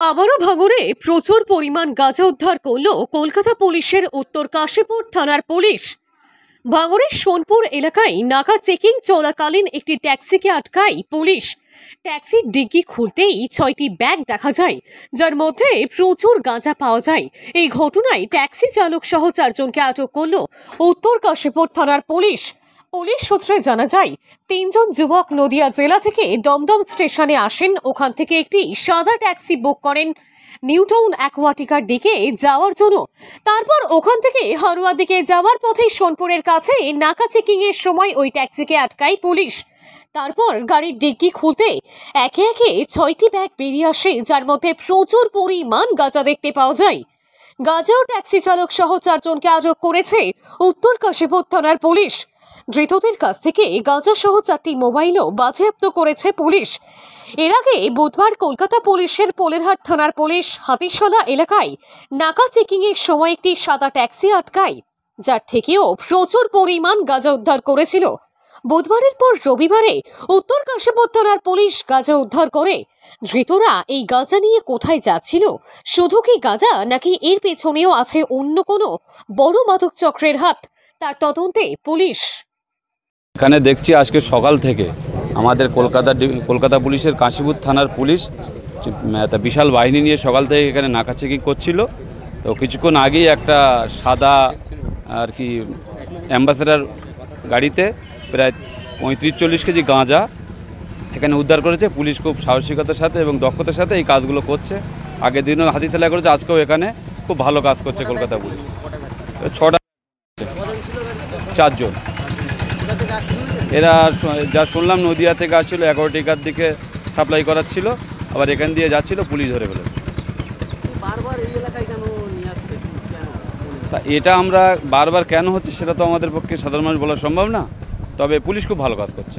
আবারও ভাঙড়ে প্রচুর পরিমাণ গাঁজা উদ্ধার করল কলকাতা পুলিশের উত্তর কাশীপুর থানার পুলিশ। ভাঙড়ের সোনপুর এলাকায় নাকা চেকিং চলাকালীন একটি ট্যাক্সিকে আটকায় পুলিশ। ট্যাক্সির ডিগ্গি খুলতেই 6টি ব্যাগ দেখা যায়, যার মধ্যে প্রচুর গাঁজা পাওয়া যায়। এই ঘটনায় ট্যাক্সি চালক সহ 4 জনকে আটক করল উত্তর কাশীপুর থানার পুলিশ। পুলিশ সূত্রে জানা যায়, 3 জন যুবক নদিয়া জেলা থেকে দমদম স্টেশনে আসেন। ওখান থেকে একটি সাদা ট্যাক্সি বুক করেন নিউটাউন অ্যাকোয়াটিকার দিকে যাওয়ার জন্য। তারপর ওখান থেকে হারোয়া দিকে যাওয়ার পথে সোনপুরের কাছে নাকা চেকিং এর সময় ওই ট্যাক্সিকে আটকায় পুলিশ। তারপর গাড়ির ডিগ্গি খুলতে একে একে 6টি ব্যাগ বেরিয়ে আসে, যার মধ্যে প্রচুর পরিমাণ গাঁজা দেখতে পাওয়া যায়। গাঁজা ও ট্যাক্সি চালক সহ 4 জনকে আটক করেছে উত্তর কাশীপুর থানার পুলিশ। ধৃতদের কাছ থেকে গাঁজা সহ 4টি মোবাইলও বাজেয়াপ্ত করেছে পুলিশ। এর আগে বুধবার কলকাতা পুলিশের পোলেরহাট থানার পুলিশ হাতিশালা এলাকায় নাকা চেকিং এর সময় একটি সাদা ট্যাক্সি আটকায়, যার থেকেও প্রচুর পরিমাণ গাঁজা উদ্ধার করেছিল। বুধবারের পর রবিবারে উত্তর কাশীপুর থানার পুলিশ গাঁজা উদ্ধার করে। ধৃতরা এই গাঁজা নিয়ে কোথায় যাচ্ছিল, শুধু কি গাঁজা নাকি এর পেছনেও আছে অন্য কোনো বড় মাদক চক্রের হাত, তার তদন্তে পুলিশ। এখানে দেখছি আজকে সকাল থেকে আমাদের কলকাতা পুলিশের কাশীপুর থানার পুলিশ একটা বিশাল বাহিনী নিয়ে সকাল থেকে এখানে নাকা চেকিং করছিল। তো কিছুক্ষণ আগেই একটা সাদা আর কি অ্যাম্বাসেডার গাড়িতে প্রায় 35-40 কেজি গাঁজা এখানে উদ্ধার করেছে পুলিশ। খুব সাহসিকতার সাথে এবং দক্ষতার সাথে এই কাজগুলো করছে। আগের দিনও হাতিশালা করেছে, আজকেও এখানে খুব ভালো কাজ করছে কলকাতা পুলিশ। 6টা 4 জন। এরা যা শুনলাম নদিয়া থেকে আসছিল, অ্যাকোয়াটিকার দিকে সাপ্লাই করার ছিল, আবার এখান দিয়ে যাচ্ছিল, পুলিশ ধরে ফেলেছে। তা এটা আমরা বারবার কেন হচ্ছে সেটা তো আমাদের পক্ষে সাধারণ মানুষ বলা সম্ভব না, তবে পুলিশ খুব ভালো কাজ করছে।